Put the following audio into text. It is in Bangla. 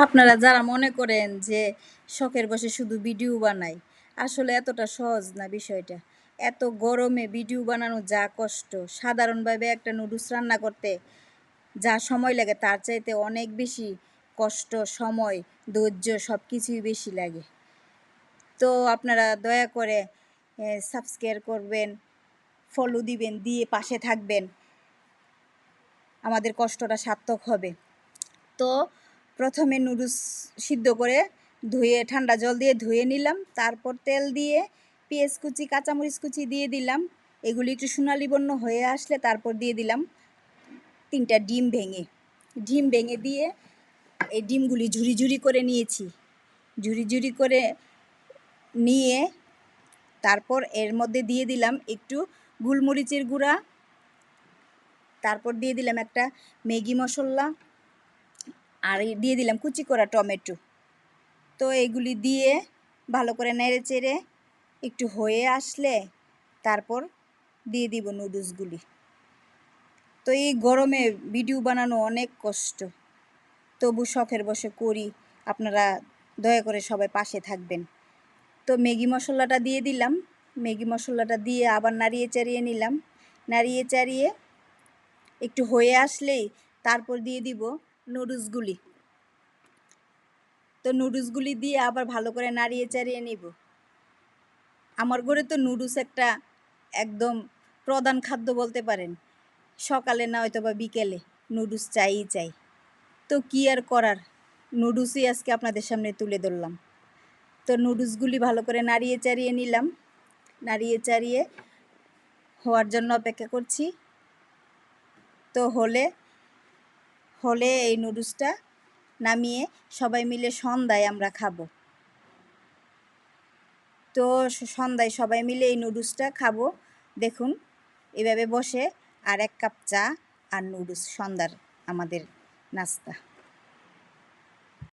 আপনারা যারা মনে করেন যে শখের বসে শুধু ভিডিও বানাই, আসলে এতটা সহজ না বিষয়টা। এত গরমে ভিডিও বানানো যা কষ্ট, সাধারণভাবে একটা নুডলস রান্না করতে যা সময় লাগে তার চাইতে অনেক বেশি কষ্ট, সময়, ধৈর্য সব কিছুই বেশি লাগে। তো আপনারা দয়া করে সাবস্ক্রাইব করবেন, ফলো দিবেন, দিয়ে পাশে থাকবেন, আমাদের কষ্টটা সার্থক হবে। তো প্রথমে নুডলস সিদ্ধ করে ধুয়ে ঠান্ডা জল দিয়ে ধুয়ে নিলাম, তারপর তেল দিয়ে পেঁয়াজ কুচি, কাঁচামরিচ কুচি দিয়ে দিলাম। এগুলি একটু সোনালি বর্ণ হয়ে আসলে তারপর দিয়ে দিলাম 3টা ডিম ভেঙে দিয়ে এই ডিমগুলি ঝুরি ঝুরি করে নিয়েছি। ঝুরি ঝুরি করে নিয়ে তারপর এর মধ্যে দিয়ে দিলাম একটু গোলমরিচের গুঁড়া, তারপর দিয়ে দিলাম একটা ম্যাগি মশলা, আর দিয়ে দিলাম কুচি করা টমেটো। তো এগুলি দিয়ে ভালো করে নেড়ে চেড়ে একটু হয়ে আসলে তারপর দিয়ে দিব নুডলসগুলি। তো এই গরমে ভিডিও বানানো অনেক কষ্ট, তবু শখের বসে করি। আপনারা দয়া করে সবাই পাশে থাকবেন। তো ম্যাগি মশলাটা দিয়ে দিলাম, ম্যাগি মশলাটা দিয়ে আবার নাড়িয়ে চাড়িয়ে নিলাম। নাড়িয়ে চাড়িয়ে একটু হয়ে আসলেই তারপর দিয়ে দিব নুডলসগুলি। তো নুডলসগুলি দিয়ে আবার ভালো করে নাড়িয়ে চাড়িয়ে নিব। আমার ঘরে তো নুডলস একটা একদম প্রধান খাদ্য বলতে পারেন। সকালে না হয়তো বা বিকেলে নুডলস চাই। তো কি আর করার, নুডলসই আজকে আপনাদের সামনে তুলে ধরলাম। তো নুডলসগুলি ভালো করে নাড়িয়ে চাড়িয়ে নিলাম, নাড়িয়ে চাড়িয়ে হওয়ার জন্য অপেক্ষা করছি। তো হলে এই নুডলসটা নামিয়ে সবাই মিলে সন্ধ্যায় আমরা খাবো। তো সন্ধ্যায় সবাই মিলে এই নুডলসটা খাবো। দেখুন এভাবে বসে, আর 1 কাপ চা আর নুডলস, সন্ধ্যার আমাদের নাস্তা।